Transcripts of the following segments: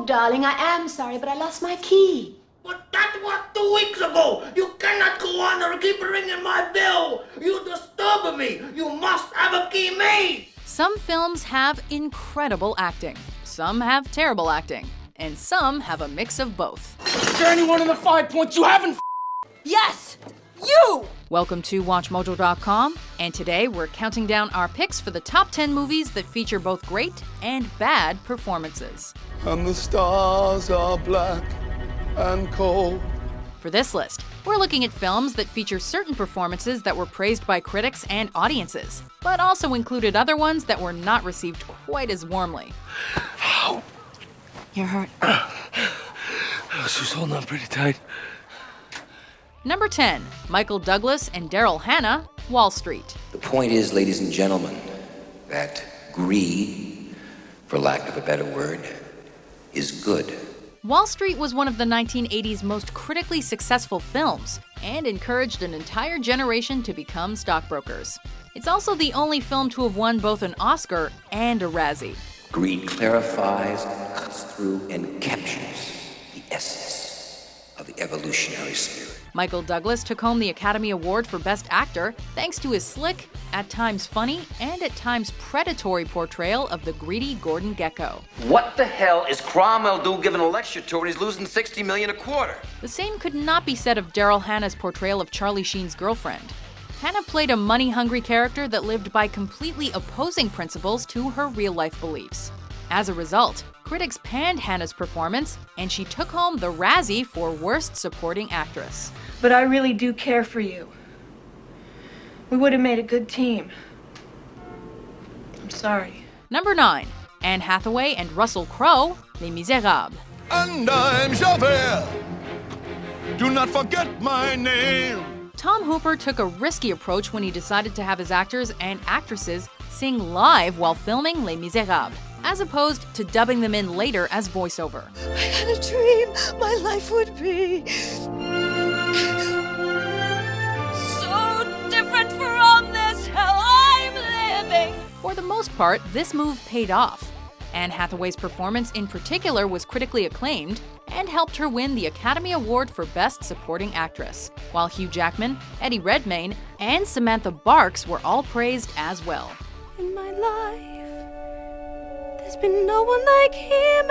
darling, I am sorry, but I lost my key. But that was 2 weeks ago. You cannot go on or keep ringing my bell. You disturb me. You must have a key made. Some films have incredible acting, some have terrible acting, and some have a mix of both. Is there anyone in the 5 points you haven't Yes! You! Welcome to WatchMojo.com, and today we're counting down our picks for the top 10 movies that feature both great and bad performances. And the stars are black and cold. For this list, we're looking at films that feature certain performances that were praised by critics and audiences, but also included other ones that were not received quite as warmly. Ow. You're hurt. She's holding on pretty tight. Number 10, Michael Douglas and Daryl Hannah, Wall Street. The point is, ladies and gentlemen, that greed, for lack of a better word, is good. Wall Street was one of the 1980s most critically successful films and encouraged an entire generation to become stockbrokers. It's also the only film to have won both an Oscar and a Razzie. Greed clarifies, cuts through, and captures the essence of the evolutionary spirit. Michael Douglas took home the Academy Award for Best Actor thanks to his slick, at times funny, and at times predatory portrayal of the greedy Gordon Gekko. What the hell is Cromwell do giving a lecture tour when he's losing $60 million a quarter? The same could not be said of Daryl Hannah's portrayal of Charlie Sheen's girlfriend. Hannah played a money-hungry character that lived by completely opposing principles to her real-life beliefs. As a result, critics panned Hannah's performance, and she took home the Razzie for Worst Supporting Actress. But I really do care for you. We would have made a good team. I'm sorry. Number 9, Anne Hathaway and Russell Crowe, Les Misérables. And I'm Javert. Do not forget my name. Tom Hooper took a risky approach when he decided to have his actors and actresses sing live while filming Les Misérables, as opposed to dubbing them in later as voiceover. I had a dream my life would be so different from this hell I'm living. For the most part, this move paid off. Anne Hathaway's performance in particular was critically acclaimed and helped her win the Academy Award for Best Supporting Actress, while Hugh Jackman, Eddie Redmayne, and Samantha Barks were all praised as well. In my life, there's been no one like him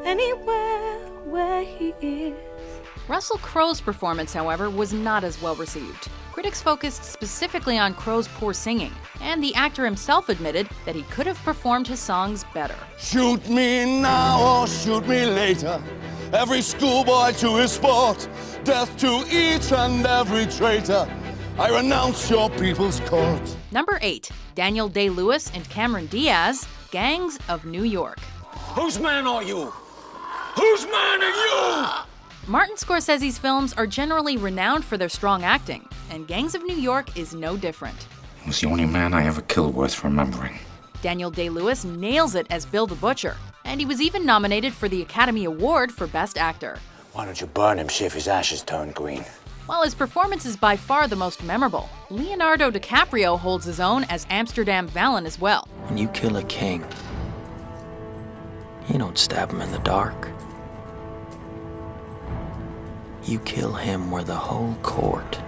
anywhere where he is. Russell Crowe's performance, however, was not as well received. Critics focused specifically on Crowe's poor singing, and the actor himself admitted that he could have performed his songs better. Shoot me now or shoot me later. Every schoolboy to his sport. Death to each and every traitor. I renounce your people's court. Number 8, Daniel Day-Lewis and Cameron Diaz, Gangs of New York. Whose man are you? Whose man are you? Martin Scorsese's films are generally renowned for their strong acting, and Gangs of New York is no different. He was the only man I ever killed worth remembering. Daniel Day-Lewis nails it as Bill the Butcher, and he was even nominated for the Academy Award for Best Actor. Why don't you burn him, see if his ashes turn green? While his performance is by far the most memorable, Leonardo DiCaprio holds his own as Amsterdam Valen as well. When you kill a king, you don't stab him in the dark. You kill him where the whole court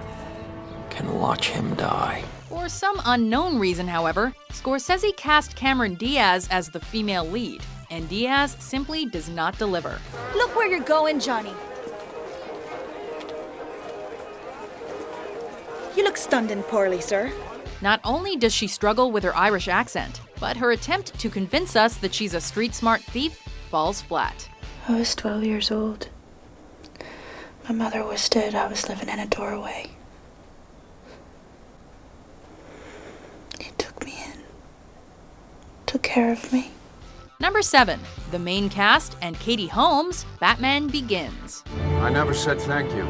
can watch him die. For some unknown reason, however, Scorsese cast Cameron Diaz as the female lead, and Diaz simply does not deliver. Look where you're going, Johnny. You look stunned and poorly, sir. Not only does she struggle with her Irish accent, but her attempt to convince us that she's a street-smart thief falls flat. I was 12 years old. My mother was dead. I was living in a doorway. He took me in. Took care of me. Number 7, the main cast and Katie Holmes, Batman Begins. I never said thank you.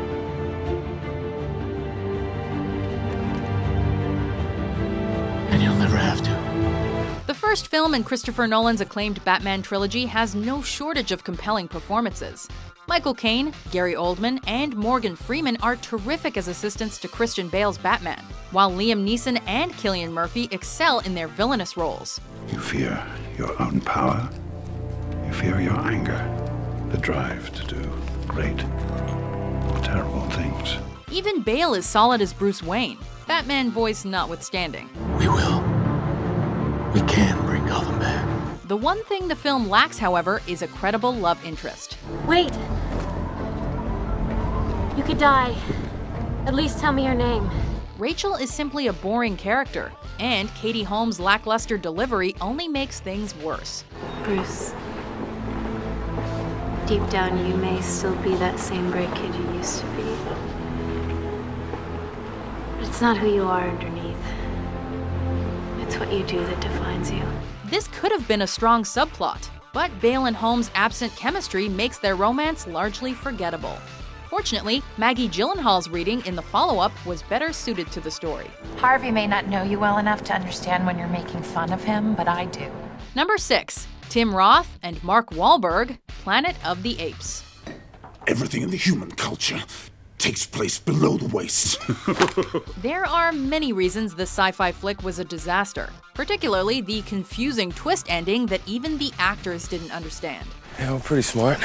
And you'll never have to. The first film in Christopher Nolan's acclaimed Batman trilogy has no shortage of compelling performances. Michael Caine, Gary Oldman, and Morgan Freeman are terrific as assistants to Christian Bale's Batman, while Liam Neeson and Cillian Murphy excel in their villainous roles. You fear your own power? You fear your anger, the drive to do great, terrible things. Even Bale is solid as Bruce Wayne, Batman voice notwithstanding. We will. We can bring Gotham back. The one thing the film lacks, however, is a credible love interest. Wait. You could die. At least tell me your name. Rachel is simply a boring character, and Katie Holmes' lackluster delivery only makes things worse. Bruce, deep down you may still be that same great kid you used to be. But it's not who you are underneath. It's what you do that defines you. This could have been a strong subplot, but Bale and Holmes' absent chemistry makes their romance largely forgettable. Fortunately, Maggie Gyllenhaal's reading in the follow-up was better suited to the story. Harvey may not know you well enough to understand when you're making fun of him, but I do. Number 6. Tim Roth and Mark Wahlberg, Planet of the Apes. Everything in the human culture takes place below the waist. There are many reasons this sci-fi flick was a disaster, particularly the confusing twist ending that even the actors didn't understand. Yeah, we're pretty smart.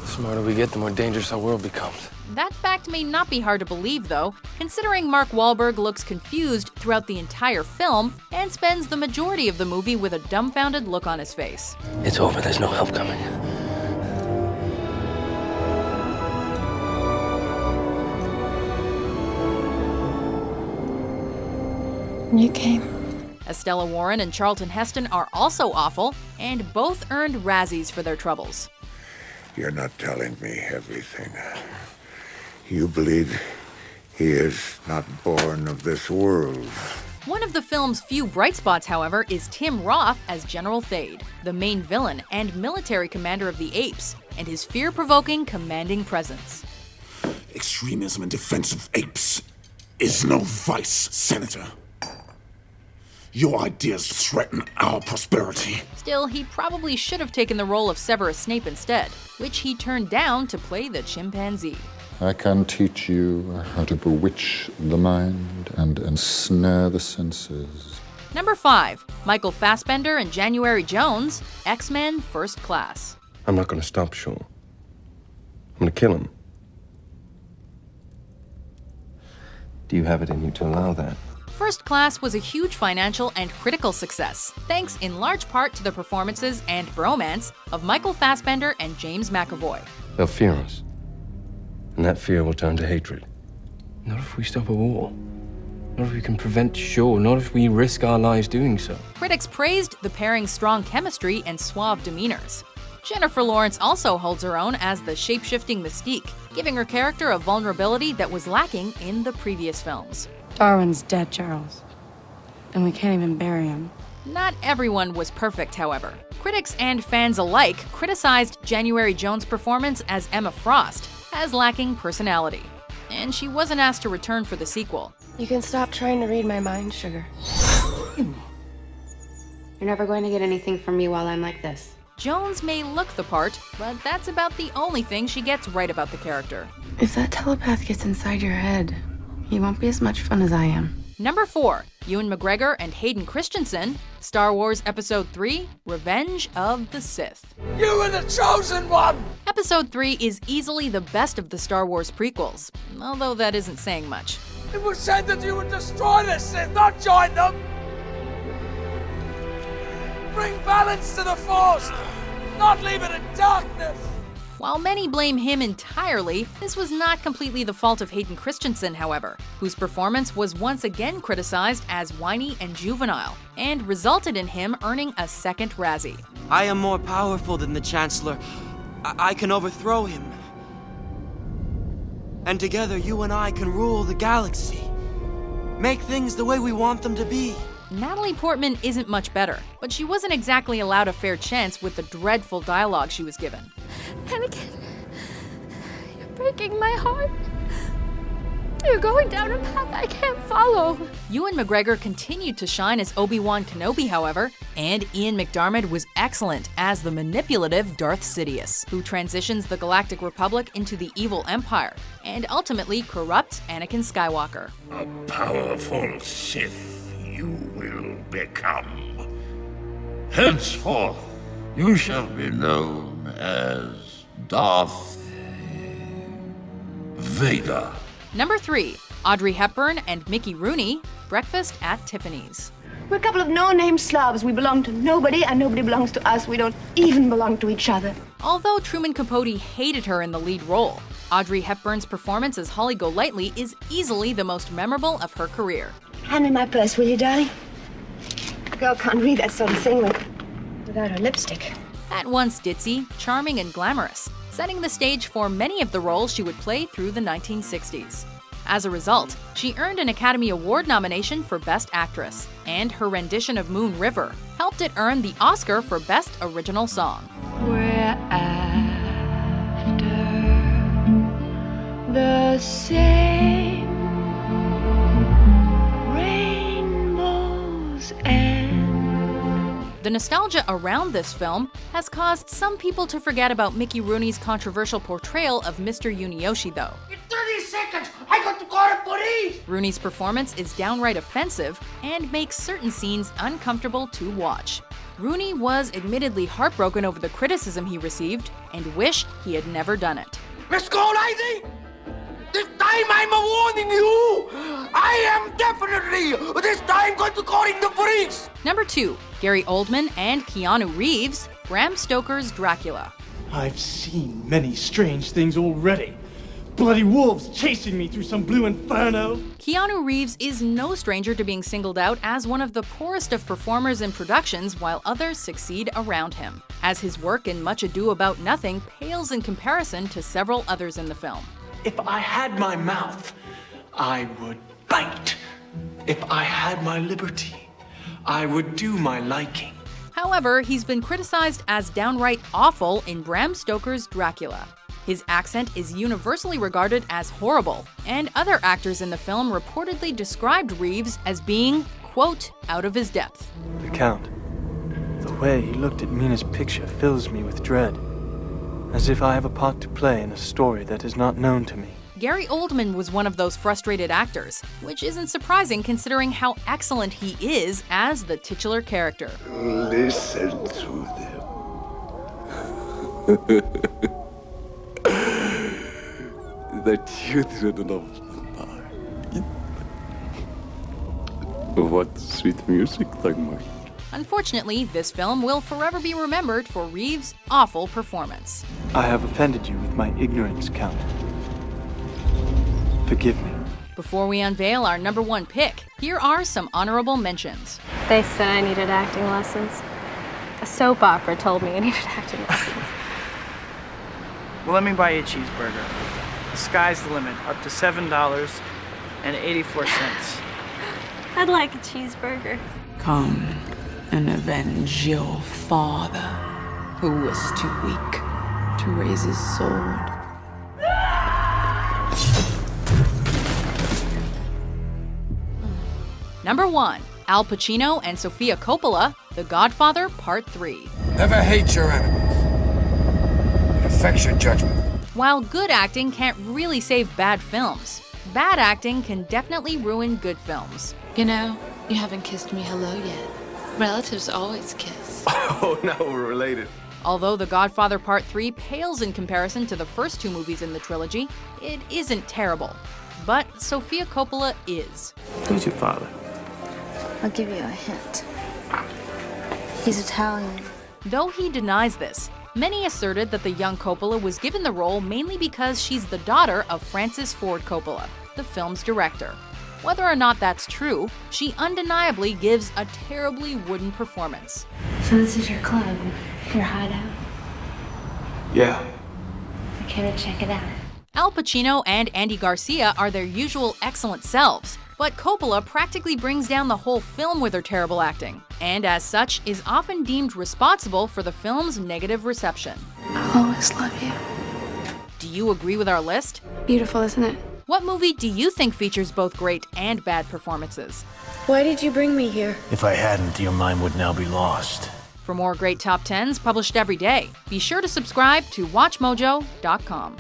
The smarter we get, the more dangerous our world becomes. That fact may not be hard to believe, though, considering Mark Wahlberg looks confused throughout the entire film and spends the majority of the movie with a dumbfounded look on his face. It's over, there's no help coming. You came. Estella Warren and Charlton Heston are also awful, and both earned Razzies for their troubles. You're not telling me everything. You believe he is not born of this world. One of the film's few bright spots, however, is Tim Roth as General Thade, the main villain and military commander of the Apes, and his fear-provoking, commanding presence. Extremism in defense of apes is no vice, Senator. Your ideas threaten our prosperity. Still, he probably should have taken the role of Severus Snape instead, which he turned down to play the chimpanzee. I can teach you how to bewitch the mind and ensnare the senses. Number 5. Michael Fassbender and January Jones, X-Men First Class. I'm not gonna stop, Shaw. I'm gonna kill him. Do you have it in you to allow that? First Class was a huge financial and critical success, thanks in large part to the performances and bromance of Michael Fassbender and James McAvoy. They'll fear us. And that fear will turn to hatred. Not if we stop a war. Not if we can prevent Shaw. Not if we risk our lives doing so. Critics praised the pair's strong chemistry and suave demeanors. Jennifer Lawrence also holds her own as the shape-shifting Mystique, giving her character a vulnerability that was lacking in the previous films. Darwin's dead, Charles. And we can't even bury him. Not everyone was perfect, however. Critics and fans alike criticized January Jones' performance as Emma Frost as lacking personality. And she wasn't asked to return for the sequel. You can stop trying to read my mind, sugar. You're never going to get anything from me while I'm like this. Jones may look the part, but that's about the only thing she gets right about the character. If that telepath gets inside your head, he won't be as much fun as I am. Number 4. Ewan McGregor and Hayden Christensen, Star Wars Episode 3, Revenge of the Sith. You were the chosen one! Episode 3 is easily the best of the Star Wars prequels, although that isn't saying much. It was said that you would destroy the Sith, not join them! Bring balance to the Force, not leave it in darkness! While many blame him entirely, this was not completely the fault of Hayden Christensen, however, whose performance was once again criticized as whiny and juvenile, and resulted in him earning a second Razzie. I am more powerful than the Chancellor. I can overthrow him. And together, you and I can rule the galaxy. Make things the way we want them to be. Natalie Portman isn't much better, but she wasn't exactly allowed a fair chance with the dreadful dialogue she was given. Anakin, you're breaking my heart. You're going down a path I can't follow. Ewan McGregor continued to shine as Obi-Wan Kenobi, however, and Ian McDiarmid was excellent as the manipulative Darth Sidious, who transitions the Galactic Republic into the evil Empire, and ultimately corrupts Anakin Skywalker. A powerful Sith you will become. Henceforth, You shall be known as Darth Vader. Number 3. Audrey Hepburn and Mickey Rooney, Breakfast at Tiffany's. We're a couple of no-name slobs. We belong to nobody, and nobody belongs to us. We don't even belong to each other. Although Truman Capote hated her in the lead role, Audrey Hepburn's performance as Holly Golightly is easily the most memorable of her career. Hand me my purse, will you, darling? A girl can't read that sort of thing without her lipstick. At once ditzy, charming, and glamorous, setting the stage for many of the roles she would play through the 1960s. As a result, she earned an Academy Award nomination for Best Actress, and her rendition of Moon River helped it earn the Oscar for Best Original Song. We're after the same rainbows and... The nostalgia around this film has caused some people to forget about Mickey Rooney's controversial portrayal of Mr. Yuniyoshi, though. In 30 seconds, I got to call the police! Rooney's performance is downright offensive and makes certain scenes uncomfortable to watch. Rooney was admittedly heartbroken over the criticism he received and wished he had never done it. Miss Golightly, this time I'm warning you! I am definitely this time going to call in the police! Number 2. Gary Oldman and Keanu Reeves, Bram Stoker's Dracula. I've seen many strange things already. Bloody wolves chasing me through some blue inferno. Keanu Reeves is no stranger to being singled out as one of the poorest of performers in productions while others succeed around him, as his work in Much Ado About Nothing pales in comparison to several others in the film. If I had my mouth, I would bite. If I had my liberty, I would do my liking. However, he's been criticized as downright awful in Bram Stoker's Dracula. His accent is universally regarded as horrible, and other actors in the film reportedly described Reeves as being, quote, out of his depth. The Count, the way he looked at Mina's picture fills me with dread, as if I have a part to play in a story that is not known to me. Gary Oldman was one of those frustrated actors, which isn't surprising considering how excellent he is as the titular character. Listen to them. The children of the night. What sweet music, Dagmar. Unfortunately, this film will forever be remembered for Reeves' awful performance. I have offended you with my ignorance, Count. Forgive me. Before we unveil our number 1 pick, here are some honorable mentions. They said I needed acting lessons. A soap opera told me I needed acting lessons. Well, let me buy you a cheeseburger. The sky's the limit, up to $7.84. I'd like a cheeseburger. Come and avenge your father, who was too weak to raise his sword. Number 1. Al Pacino and Sofia Coppola, The Godfather Part III. Never hate your enemies. It affects your judgment. While good acting can't really save bad films, bad acting can definitely ruin good films. You know, you haven't kissed me hello yet. Relatives always kiss. Oh, no, we're related. Although The Godfather Part III pales in comparison to the first 2 movies in the trilogy, it isn't terrible. But Sofia Coppola is. Who's your father? I'll give you a hint. He's Italian. Though he denies this, many asserted that the young Coppola was given the role mainly because she's the daughter of Francis Ford Coppola, the film's director. Whether or not that's true, she undeniably gives a terribly wooden performance. So this is your club, your hideout. Yeah. I care to check it out. Al Pacino and Andy Garcia are their usual excellent selves, but Coppola practically brings down the whole film with her terrible acting, and as such is often deemed responsible for the film's negative reception. I'll always love you. Do you agree with our list? Beautiful, isn't it? What movie do you think features both great and bad performances? Why did you bring me here? If I hadn't, your mind would now be lost. For more great top 10s published every day, be sure to subscribe to WatchMojo.com.